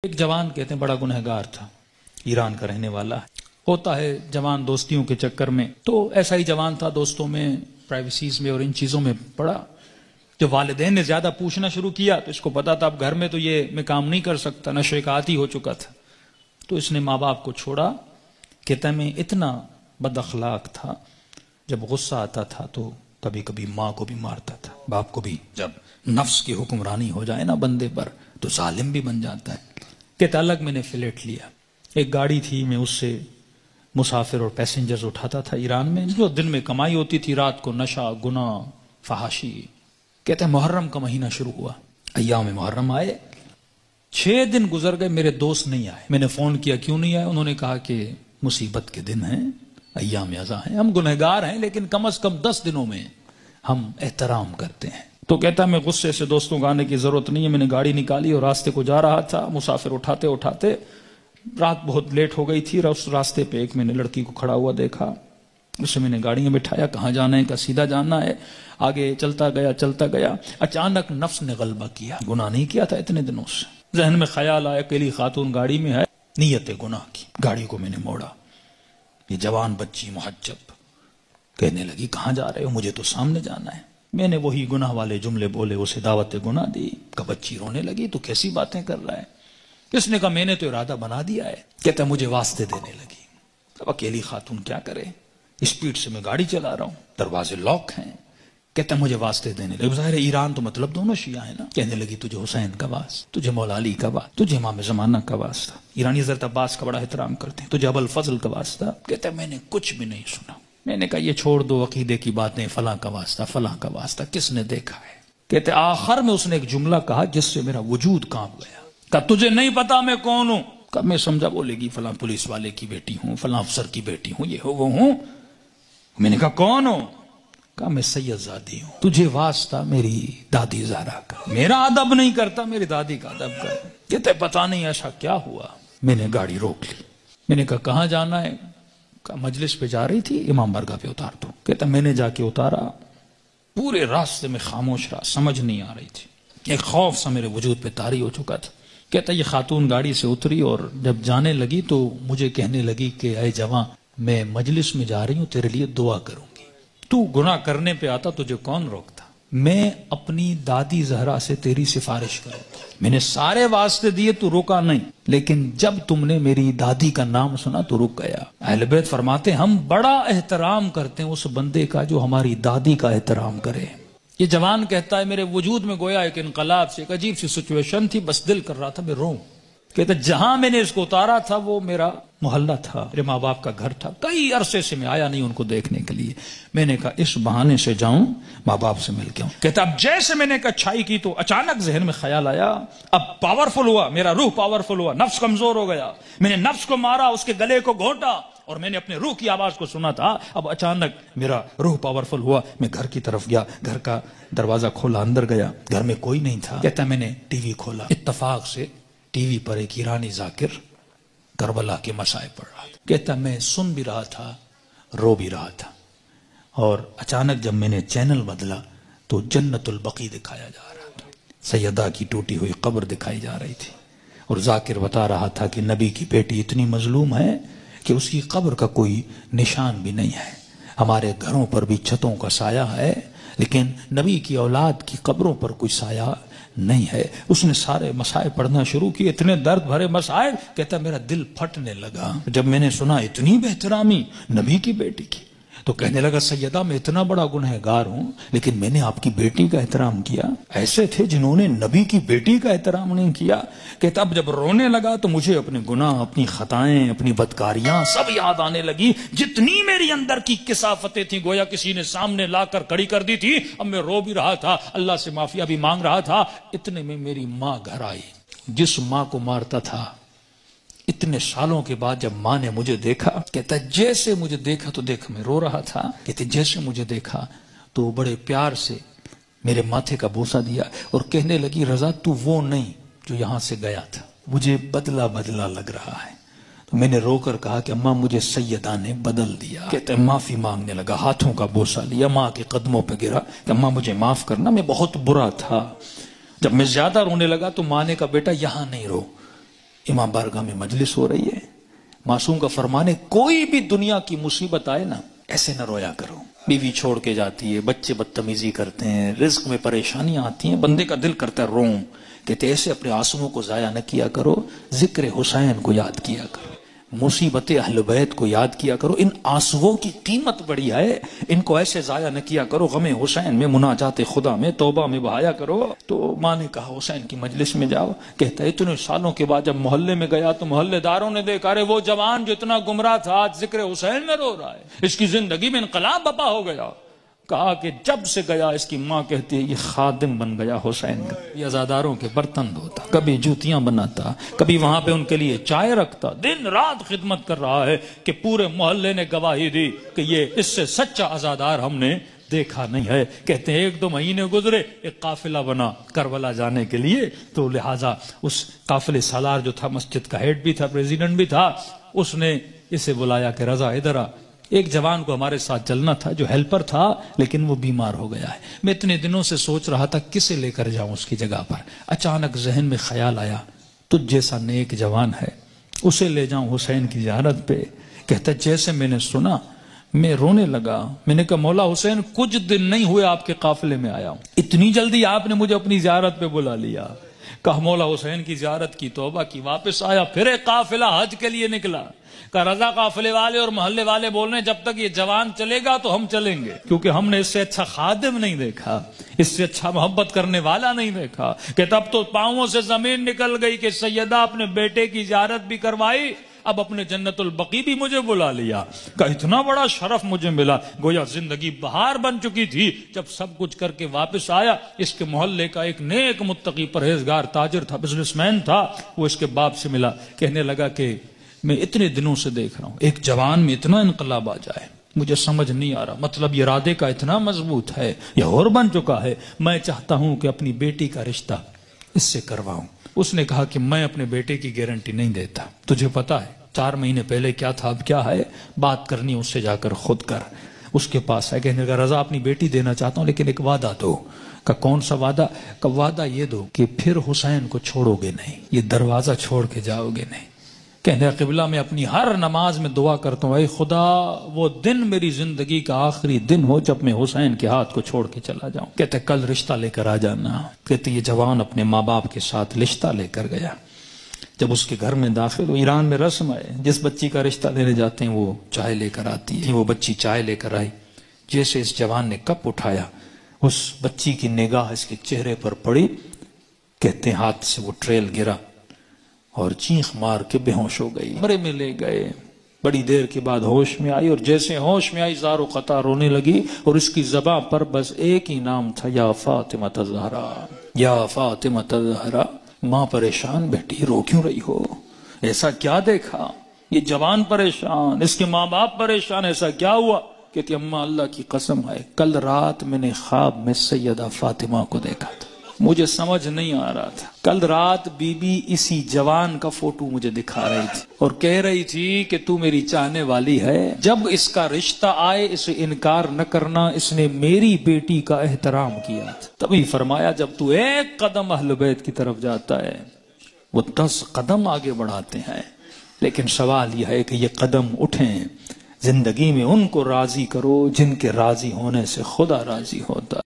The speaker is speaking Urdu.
ایک جوان کہتے ہیں بڑا گنہگار تھا، ایران کا رہنے والا ہے۔ ہوتا ہے جوان دوستیوں کے چکر میں، تو ایسا ہی جوان تھا، دوستوں میں، پرائیویسیز میں اور ان چیزوں میں پڑا۔ جب والدین نے زیادہ پوچھنا شروع کیا تو اس کو پتا تھا اب گھر میں تو یہ میں کام نہیں کر سکتا، نشے کا عادی ہو چکا تھا، تو اس نے ماں باپ کو چھوڑا۔ کہتا میں اتنا بد اخلاق تھا، جب غصہ آتا تھا تو کبھی کبھی ماں کو بھی مارتا تھا، باپ کو بھی۔ جب نفس کی حکمرانی ہو جائے نا بندے پر تو ظالم بھی بن جاتا ہے۔ کہتا الگ میں نے فلیٹ لیا، ایک گاڑی تھی، میں اس سے مسافر اور پیسنجرز اٹھاتا تھا ایران میں، جو دن میں کمائی ہوتی تھی، رات کو نشہ، گناہ، فحاشی۔ کہتے ہیں محرم کا مہینہ شروع ہوا، ایام محرم آئے، 6 دن گزر گئے، میرے دوست نہیں آئے۔ میں نے فون کیا کیوں نہیں آئے؟ انہوں نے کہا کہ مصیبت کے دن ہیں، ایام ازا ہیں، ہم گنہگار ہیں لیکن کم از کم 10 دنوں میں ہم احترام کرتے ہیں۔ تو کہتا میں غصے سے دوستوں کو آنے کی ضرورت نہیں ہے، میں نے گاڑی نکالی اور راستے کو جا رہا تھا، مسافر اٹھاتے اٹھاتے رات بہت لیٹ ہو گئی تھی، اس راستے پہ ایک میں نے لڑکی کو کھڑا ہوا دیکھا، اسے میں نے گاڑی میں بٹھایا، کہاں جانا ہے؟ کہ سیدھا جانا ہے۔ آگے چلتا گیا، اچانک نفس نے غلبہ کیا، گناہ نہیں کیا تھا اتنے دنوں سے، ذہن میں خیال آیا اکیلی خاتون گاڑی میں ہے، نیت گناہ کی، گاڑی کو میں نے موڑا۔ یہ جوان بچی محجب کہنے لگی کہاں جا رہے ہو؟ مجھے تو سامنے جانا ہے۔ میں نے وہی گناہ والے جملے بولے، اسے دعوت گناہ دی۔ کہ بچی رونے لگی تو کیسی باتیں کر رہا ہے؟ کس نے کہا میں نے تو ارادہ بنا دیا ہے۔ کہتا مجھے واسطے دینے لگی۔ اب اکیلی خاتون کیا کرے، اسپیڈ سے میں گاڑی چلا رہا ہوں، دروازے لاک ہیں۔ کہتا مجھے واسطے دینے لگی۔ ظاہر ایران تو مطلب دونوں شیعہ ہیں نا۔ کہنے لگی تجھے حسین کا واسطہ، تجھے مولا علی کا واسطہ، تجھے امام زمانہ کا واسطہ، ایرانی حضرت عباس کا بڑا احترام کرتے ہیں، تجھے ابو الفضل کا واسطہ۔ کہتا میں نے کچھ بھی نہیں سنا۔ میں نے کہا یہ چھوڑ دو عقیدے کی باتیں، فلاں کا واسطہ، فلاں کا واسطہ، کس نے دیکھا ہے؟ کہتے آخر میں اس نے ایک جملہ کہا جس سے میرا وجود کانپ گیا۔ کہا تجھے نہیں پتا میں کون ہوں؟ کہا میں سمجھا بولے گی فلاں پولیس والے کی بیٹی ہوں، فلاں افسر کی بیٹی ہوں، یہ ہو وہ ہوں۔ میں نے کہا کون ہوں؟ کہا میں سید زادی ہوں، تجھے واسطہ میری دادی زہرا کا، میرا ادب نہیں کرتا، میری دادی کا ادب کر۔ کہتے پتا نہیں ایسا کیا ہوا۔ میں نے گاڑی روک لی۔ میں نے کہا کہاں جانا ہے؟ کہا مجلس پہ جا رہی تھی، امام بارگاہ پہ اتار دو۔ کہتا میں نے جا کے اتارا، پورے راستے میں خاموش رہا، سمجھ نہیں آ رہی تھی، ایک خوف سا میرے وجود پہ طاری ہو چکا تھا۔ کہتا یہ خاتون گاڑی سے اتری اور جب جانے لگی تو مجھے کہنے لگی کہ اے جواں میں مجلس میں جا رہی ہوں، تیرے لیے دعا کروں گی، تو گناہ کرنے پہ آتا، تجھے کون روکتا؟ میں اپنی دادی زہرا سے تیری سفارش کروں۔ میں نے سارے واسطے دیے، تو روکا نہیں، لیکن جب تم نے میری دادی کا نام سنا تو رک گیا۔ اہل بیت فرماتے ہیں ہم بڑا احترام کرتے ہیں اس بندے کا جو ہماری دادی کا احترام کرے۔ یہ جوان کہتا ہے میرے وجود میں گویا ایک انقلاب سے، ایک عجیب سی سچویشن تھی، بس دل کر رہا تھا میں روں۔ کہتا جہاں میں نے اس کو اتارا تھا وہ میرا محلہ تھا، میرے ماں باپ کا گھر تھا، کئی عرصے سے میں آیا نہیں ان کو دیکھنے کے لیے۔ میں نے کہا اس بہانے سے جاؤں، ماں باپ سے مل کے آؤں۔ کہتا اب جیسے میں نے کچھائی کی تو اچانک ذہن میں خیال آیا، اب پاورفل ہوا، میرا روح پاورفل ہوا، نفس کمزور ہو گیا۔ میں نے نفس کو مارا، اس کے گلے کو گھونٹا، اور میں نے اپنے روح کی آواز کو سنا تھا۔ اب اچانک میرا روح پاورفل ہوا، میں گھر کی طرف گیا، گھر کا دروازہ کھولا، اندر گیا، گھر میں کوئی نہیں تھا۔ کہتا میں نے ٹی وی کھولا، اتفاق سے ٹی وی پر ایک ایرانی ذاکر کربلا کے مسائل پڑھ رہا تھا۔ کہتا میں سن بھی رہا تھا، رو بھی رہا تھا، اور اچانک جب میں نے چینل بدلا تو جنت البقیع دکھایا جا رہا تھا، سیدہ کی ٹوٹی ہوئی قبر دکھائی جا رہی تھی، اور ذاکر بتا رہا تھا کہ نبی کی بیٹی اتنی مظلوم ہے کہ اس کی قبر کا کوئی نشان بھی نہیں ہے، ہمارے گھروں پر بھی چھتوں کا سایہ ہے لیکن نبی کی اولاد کی قبروں پر کوئی سایہ نہیں ہے۔ اس نے سارے مسائل پڑھنا شروع کیے، اتنے درد بھرے مسائل، کہتا میرا دل پھٹنے لگا جب میں نے سنا اتنی بہترامی نبی کی بیٹی کی۔ تو کہنے لگا سیدہ میں اتنا بڑا گنہگار ہوں لیکن میں نے آپ کی بیٹی کا احترام کیا، ایسے تھے جنہوں نے نبی کی بیٹی کا احترام نہیں کیا۔ کہتا اب جب رونے لگا تو مجھے اپنے گناہ، اپنی خطائیں، اپنی بدکاریاں سب یاد آنے لگی، جتنی میری اندر کی کثافتیں تھیں گویا کسی نے سامنے لا کر کڑی کر دی تھی۔ اب میں رو بھی رہا تھا، اللہ سے معافی بھی مانگ رہا تھا، اتنے میں میری ماں گھر آئی، جس ماں کو مارتا تھا۔ اتنے سالوں کے بعد جب ماں نے مجھے دیکھا، کہتا جیسے مجھے دیکھا تو دیکھ میں رو رہا تھا، کہتے جیسے مجھے دیکھا تو بڑے پیار سے میرے ماتھے کا بوسہ دیا اور کہنے لگی رضا تو وہ نہیں جو یہاں سے گیا تھا، مجھے بدلا بدلا لگ رہا ہے۔ تو میں نے رو کر کہا کہ اماں مجھے سیدہ نے بدل دیا۔ کہتے معافی مانگنے لگا، ہاتھوں کا بوسہ لیا، ماں کے قدموں پہ گرا کہ اماں مجھے معاف کرنا، میں بہت برا تھا۔ جب میں زیادہ رونے لگا تو ماں نے کہا بیٹا یہاں نہیں رو، امام بارگاہ میں مجلس ہو رہی ہے، معصوم کا فرمان ہے کوئی بھی دنیا کی مصیبت آئے نا ایسے نہ رویا کرو، بیوی چھوڑ کے جاتی ہے، بچے بدتمیزی کرتے ہیں، رزق میں پریشانیاں آتی ہیں، بندے کا دل کرتا ہے روؤں، کہتے ایسے اپنے آنسوؤں کو ضائع نہ کیا کرو، ذکر حسین کو یاد کیا کرو، مصیبت اہل بیت کو یاد کیا کرو، ان آنسوؤں کی قیمت بڑی ہے، ان کو ایسے ضائع نہ کیا کرو، غم حسین میں، مناجات خدا میں، توبہ میں بہایا کرو۔ تو ماں نے کہا حسین کی مجلس میں جاؤ، کہتا ہے اتنے سالوں کے بعد جب محلے میں گیا تو محلے داروں نے دیکھا رہے وہ جوان جو اتنا گمراہ تھا آج ذکر حسین میں رو رہا ہے، اس کی زندگی میں انقلاب بپا ہو گیا۔ کہا کہ جب سے گیا، اس کی ماں کہتی ہے یہ خادم بن گیا حسین کا، یہ عزاداروں کے برتن دھوتا، کبھی جوتیاں بناتا، کبھی وہاں پہ ان کے لیے چائے رکھتا، دن رات خدمت کر رہا ہے کہ پورے محلے نے گواہی دی کہ یہ اس سے سچا عزادار ہم نے دیکھا نہیں ہے۔ کہتے ہیں 1-2 مہینے گزرے، ایک قافلہ بنا کربلا جانے کے لیے، تو لہٰذا اس قافلے سالار جو تھا مسجد کا ہیڈ بھی تھا، پریزیڈنٹ بھی تھا، اس نے اسے بلایا کہ رضا ادھر آ، ایک جوان کو ہمارے ساتھ چلنا تھا جو ہیلپر تھا لیکن وہ بیمار ہو گیا ہے، میں اتنے دنوں سے سوچ رہا تھا کسے لے کر جاؤں اس کی جگہ پر، اچانک ذہن میں خیال آیا تجھ جیسا نیک جوان ہے اسے لے جاؤں حسین کی زیارت پہ۔ کہتا جیسے میں نے سنا میں رونے لگا، میں نے کہا مولا حسین کچھ دن نہیں ہوئے آپ کے قافلے میں آیا ہوں، اتنی جلدی آپ نے مجھے اپنی زیارت پہ بلا لیا۔ کہا مولا حسین کی زیارت کی، توبہ کی، واپس آیا، پھر ایک قافلہ حج کے لیے نکلا۔ کہا رضا قافلے والے اور محلے والے بول رہے ہیں جب تک یہ جوان چلے گا تو ہم چلیں گے، کیونکہ ہم نے اس سے اچھا خادم نہیں دیکھا، اس سے اچھا محبت کرنے والا نہیں دیکھا۔ کہ تب تو پاؤں سے زمین نکل گئی کہ سیدہ اپنے بیٹے کی زیارت بھی کروائی، اب اپنے جنت البقیع بھی مجھے بلا لیا۔ کہ اتنا بڑا شرف مجھے ملا، گویا زندگی بہار بن چکی تھی جب سب کچھ کر کے واپس آیا۔ اس کے محلے کا ایک نیک متقی پرہیزگار تاجر تھا، بزنس مین تھا، وہ اس کے باپ سے ملا، کہنے لگا کہ میں اتنے دنوں سے دیکھ رہا ہوں ایک جوان میں اتنا انقلاب آ جائے، مجھے سمجھ نہیں آ رہا، مطلب یہ ارادے کا اتنا مضبوط ہے، یہ اور بن چکا ہے، میں چاہتا ہوں کہ اپنی بیٹی کا رشتہ اس سے کرواؤں۔ اس نے کہا کہ میں اپنے بیٹے کی گارنٹی نہیں دیتا، تجھے پتا ہے 4 مہینے پہلے کیا تھا اب کیا ہے، بات کرنی اس سے جا کر خود کر۔ اس کے پاس ہے، کہنے لگا رضا اپنی بیٹی دینا چاہتا ہوں لیکن ایک وعدہ دو۔ کہ کون سا وعدہ؟ کہ وعدہ یہ دو کہ پھر حسین کو چھوڑو گے نہیں، یہ دروازہ چھوڑ کے جاؤ گے نہیں۔ کہنے قبلہ میں اپنی ہر نماز میں دعا کرتا ہوں اے خدا وہ دن میری زندگی کا آخری دن ہو جب میں حسین کے ہاتھ کو چھوڑ کے چلا جاؤں۔ کہتے کل رشتہ لے کر آ جانا۔ کہتے یہ جوان اپنے ماں باپ کے ساتھ رشتہ لے کر گیا۔ جب اس کے گھر میں داخل ہو، ایران میں رسم ہے جس بچی کا رشتہ لینے جاتے ہیں وہ چائے لے کر آتی ہے، وہ بچی چائے لے کر آئی، جیسے اس جوان نے کپ اٹھایا اس بچی کی نگاہ اس کے چہرے پر پڑی، کہتے ہیں ہاتھ سے وہ ٹریل گرا اور چیخ مار کے بے ہوش ہو گئی، کمرے میں لے گئے، بڑی دیر کے بعد ہوش میں آئی، اور جیسے ہوش میں آئی زار و قطع رونے لگی، اور اس کی زبان پر بس ایک ہی نام تھا، یا فاطمہ الزہرا، یا فاطمہ الزہرا۔ ماں پریشان، بیٹی رو کیوں رہی ہو؟ ایسا کیا دیکھا؟ یہ جوان پریشان، اس کے ماں باپ پریشان، ایسا کیا ہوا؟ کہتی اماں اللہ کی قسم ہے کل رات میں نے خواب میں سیدہ فاطمہ کو دیکھا تھا، مجھے سمجھ نہیں آ رہا تھا، کل رات بی بی اسی جوان کا فوٹو مجھے دکھا رہی تھی اور کہہ رہی تھی کہ تو میری چاہنے والی ہے، جب اس کا رشتہ آئے اسے انکار نہ کرنا، اس نے میری بیٹی کا احترام کیا تھا۔ تبھی فرمایا جب تو ایک قدم اہل بیت کی طرف جاتا ہے وہ 10 قدم آگے بڑھاتے ہیں، لیکن سوال یہ ہے کہ یہ قدم اٹھیں، زندگی میں ان کو راضی کرو جن کے راضی ہونے سے خدا راضی ہوتا ہے۔